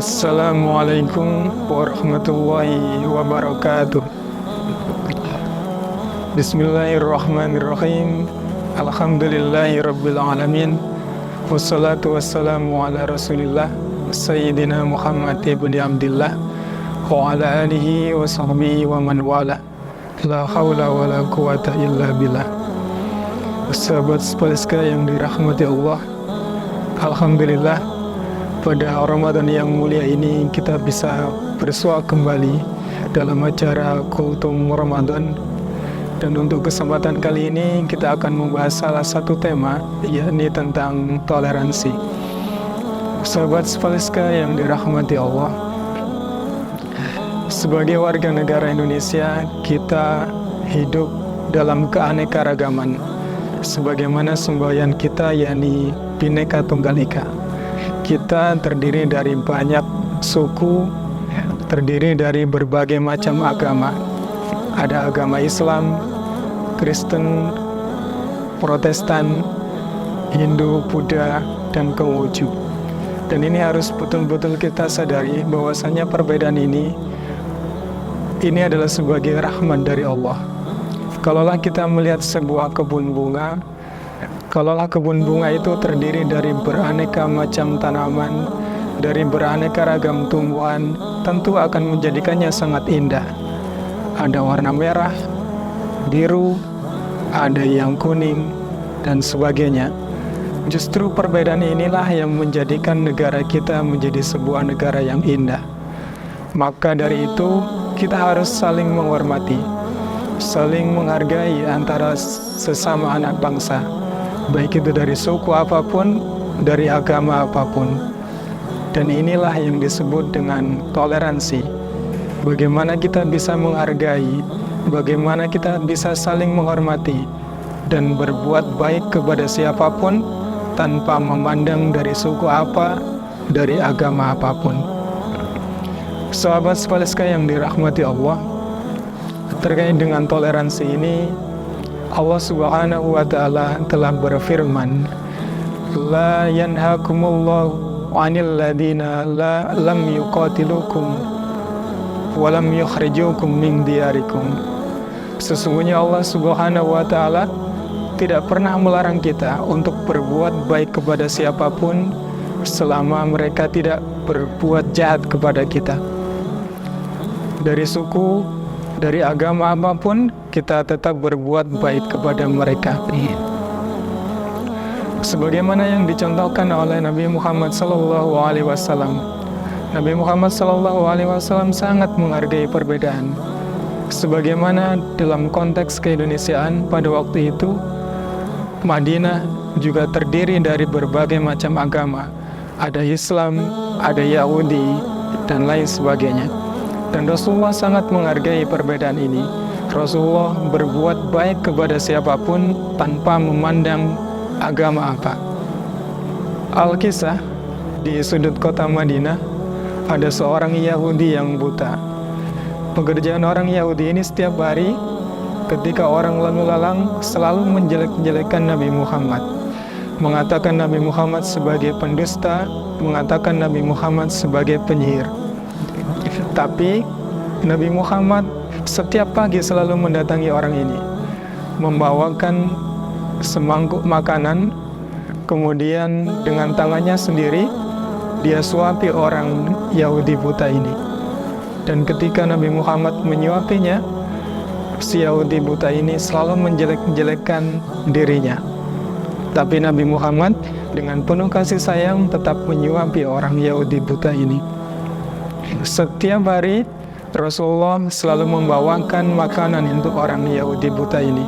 Assalamualaikum warahmatullahi wabarakatuh. Bismillahirrahmanirrahim. Alhamdulillahi rabbil alamin. Wassalatu wassalamu ala rasulillah Sayyidina Muhammad ibn Abdillah wa ala alihi wa sahbihi wa man wala. La hawla wa la quwata illa billah. Sahabat sepaliska yang dirahmati Allah, alhamdulillah pada Ramadan yang mulia ini kita bisa bersua kembali dalam acara Kultum Ramadan. Dan untuk kesempatan kali ini kita akan membahas salah satu tema, yakni tentang toleransi. Sahabat sepaliska yang dirahmati Allah, sebagai warga negara Indonesia, kita hidup dalam keanekaragaman sebagaimana semboyan kita, yakni Bhinneka Tunggal Ika. Kita terdiri dari banyak suku, terdiri dari berbagai macam agama. Ada agama Islam, Kristen, Protestan, Hindu, Buddha, dan Konghucu. Dan ini harus betul-betul kita sadari bahwasanya perbedaan ini adalah sebagai rahmat dari Allah. Kalaulah kita melihat sebuah kebun bunga, kalaulah kebun bunga itu terdiri dari beraneka macam tanaman, dari beraneka ragam tumbuhan, tentu akan menjadikannya sangat indah. Ada warna merah, biru, ada yang kuning, dan sebagainya. Justru perbedaan inilah yang menjadikan negara kita menjadi sebuah negara yang indah. Maka dari itu, kita harus saling menghormati, saling menghargai antara sesama anak bangsa, baik itu dari suku apapun, dari agama apapun. Dan inilah yang disebut dengan toleransi. Bagaimana kita bisa menghargai, bagaimana kita bisa saling menghormati dan berbuat baik kepada siapapun tanpa memandang dari suku apa, dari agama apapun. Sahabat sepaliska yang dirahmati Allah, terkait dengan toleransi ini, Allah Subhanahu wa Ta'ala telah berfirman, La yanhakumullahu 'anil ladina lam yuqatilukum wa lam yukhrijukum min diyarikum. Sesungguhnya Allah Subhanahu wa Ta'ala tidak pernah melarang kita untuk berbuat baik kepada siapapun selama mereka tidak berbuat jahat kepada kita. Dari suku, dari agama apapun, kita tetap berbuat baik kepada mereka. Sebagaimana yang dicontohkan oleh Nabi Muhammad SAW. Nabi Muhammad SAW sangat menghargai perbedaan. Sebagaimana dalam konteks keindonesiaan pada waktu itu, Madinah juga terdiri dari berbagai macam agama. Ada Islam, ada Yahudi, dan lain sebagainya. Dan Rasulullah sangat menghargai perbedaan ini. Rasulullah berbuat baik kepada siapapun tanpa memandang agama apa. Al-Kisah, di sudut kota Madinah, ada seorang Yahudi yang buta. Pekerjaan orang Yahudi ini setiap hari ketika orang lalu lalang selalu menjelek-jelekan Nabi Muhammad, mengatakan Nabi Muhammad sebagai pendusta, mengatakan Nabi Muhammad sebagai penyihir. Tapi Nabi Muhammad setiap pagi selalu mendatangi orang ini, membawakan semangkuk makanan, kemudian dengan tangannya sendiri dia suapi orang Yahudi buta ini. Dan ketika Nabi Muhammad menyuapinya, si Yahudi buta ini selalu menjelek-jelekkan dirinya. Tapi Nabi Muhammad dengan penuh kasih sayang tetap menyuapi orang Yahudi buta ini. Setiap hari Rasulullah selalu membawakan makanan untuk orang Yahudi buta ini.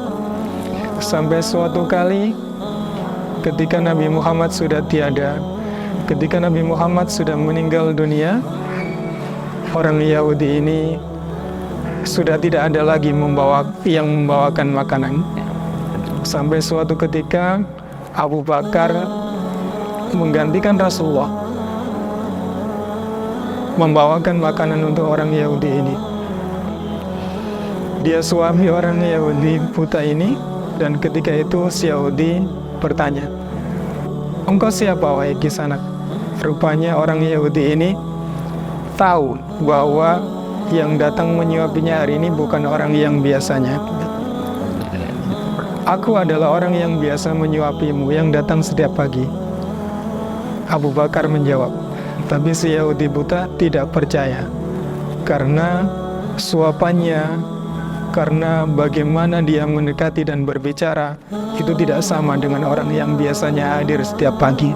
Sampai suatu kali ketika Nabi Muhammad sudah tiada, ketika Nabi Muhammad sudah meninggal dunia, orang Yahudi ini sudah tidak ada lagi yang membawakan makanan. Sampai suatu ketika Abu Bakar menggantikan Rasulullah membawakan makanan untuk orang Yahudi ini. Dia suami orang Yahudi buta ini, dan ketika itu si Yahudi bertanya, "Engkau siapa wahai Kisanak?" Rupanya orang Yahudi ini tahu bahwa yang datang menyuapinya hari ini bukan orang yang biasanya. Aku adalah orang yang biasa menyuapimu yang datang setiap pagi. Abu Bakar menjawab. Tapi si Yahudi buta tidak percaya karena suapannya, karena bagaimana dia mendekati dan berbicara itu tidak sama dengan orang yang biasanya hadir setiap pagi.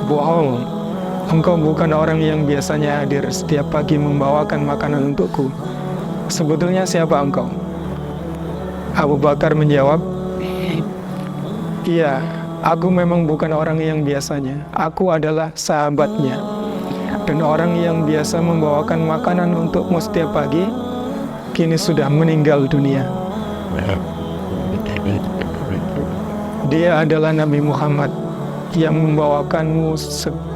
Bohong, engkau bukan orang yang biasanya hadir setiap pagi membawakan makanan untukku. Sebetulnya siapa engkau? Abu Bakar menjawab, iya, aku memang bukan orang yang biasanya. Aku adalah sahabatnya. Dan orang yang biasa membawakan makanan untukmu setiap pagi kini sudah meninggal dunia. Dia adalah Nabi Muhammad yang membawakanmu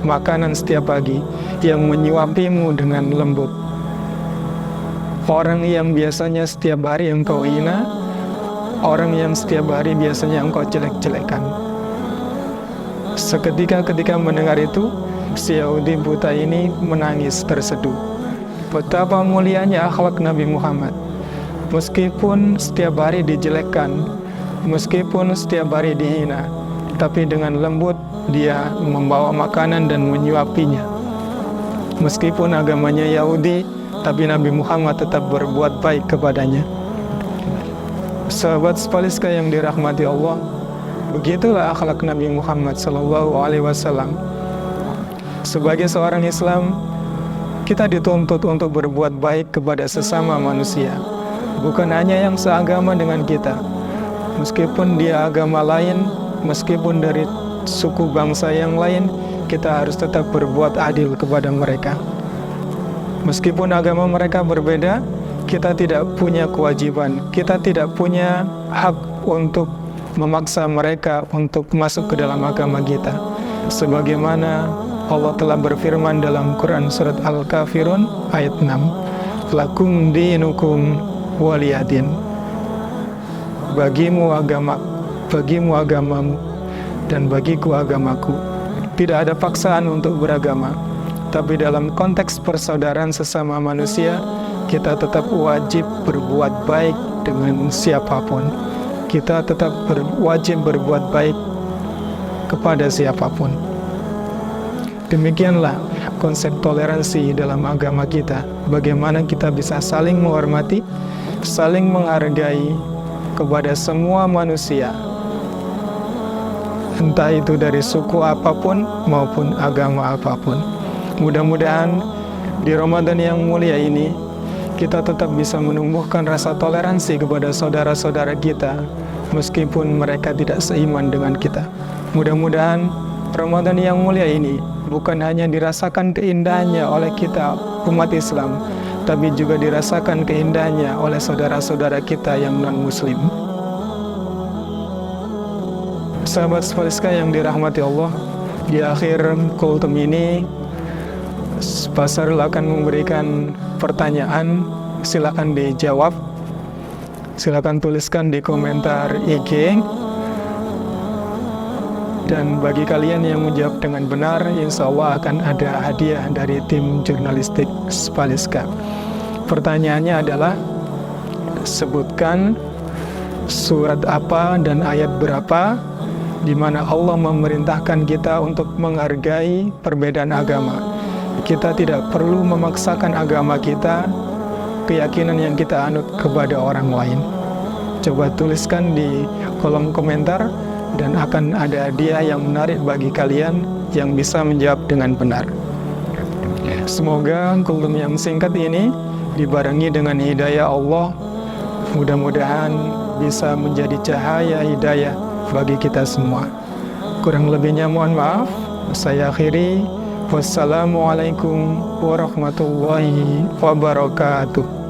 makanan setiap pagi, yang menyuapimu dengan lembut. Orang yang biasanya setiap hari engkau hina, orang yang setiap hari biasanya engkau jelek-jelekan. Seketika ketika mendengar itu, si Yahudi buta ini menangis terseduh. Betapa mulianya akhlak Nabi Muhammad. Meskipun setiap hari dijelekkan, meskipun setiap hari dihina, tapi dengan lembut dia membawa makanan dan menyuapinya. Meskipun agamanya Yahudi, tapi Nabi Muhammad tetap berbuat baik kepadanya. Sahabat Spaliska yang dirahmati Allah, begitulah akhlak Nabi Muhammad SAW. Sebagai seorang Islam, kita dituntut untuk berbuat baik kepada sesama manusia, bukan hanya yang seagama dengan kita. Meskipun dia agama lain, meskipun dari suku bangsa yang lain, kita harus tetap berbuat adil kepada mereka. Meskipun agama mereka berbeda, kita tidak punya kewajiban, kita tidak punya hak untuk memaksa mereka untuk masuk ke dalam agama kita. Sebagaimana Allah telah berfirman dalam Quran surat Al-Kafirun ayat 6, Lakum dinukum waliyadin. Bagimu agamamu dan bagiku agamaku. Tidak ada paksaan untuk beragama, tapi dalam konteks persaudaraan sesama manusia, kita tetap wajib berbuat baik dengan siapapun. Kita tetap wajib berbuat baik kepada siapapun. Demikianlah konsep toleransi dalam agama kita. Bagaimana kita bisa saling menghormati, saling menghargai kepada semua manusia, entah itu dari suku apapun maupun agama apapun. Mudah-mudahan di Ramadan yang mulia ini kita tetap bisa menumbuhkan rasa toleransi kepada saudara-saudara kita meskipun mereka tidak seiman dengan kita. Mudah-mudahan Ramadan yang mulia ini bukan hanya dirasakan keindahannya oleh kita umat Islam, tapi juga dirasakan keindahannya oleh saudara-saudara kita yang non-muslim. Sahabat Spaliska yang dirahmati Allah, di akhir kultum ini Pak Sarul akan memberikan pertanyaan. Silakan dijawab, silakan tuliskan di komentar IG. Dan bagi kalian yang menjawab dengan benar, insya Allah akan ada hadiah dari tim jurnalistik Spaliska. Pertanyaannya adalah, sebutkan surat apa dan ayat berapa di mana Allah memerintahkan kita untuk menghargai perbedaan agama. Kita tidak perlu memaksakan agama kita, keyakinan yang kita anut kepada orang lain. Coba tuliskan di kolom komentar, dan akan ada hadiah yang menarik bagi kalian yang bisa menjawab dengan benar. Semoga kultum yang singkat ini dibarengi dengan hidayah Allah. Mudah-mudahan bisa menjadi cahaya hidayah bagi kita semua. Kurang lebihnya mohon maaf. Saya akhiri. Wassalamualaikum warahmatullahi wabarakatuh.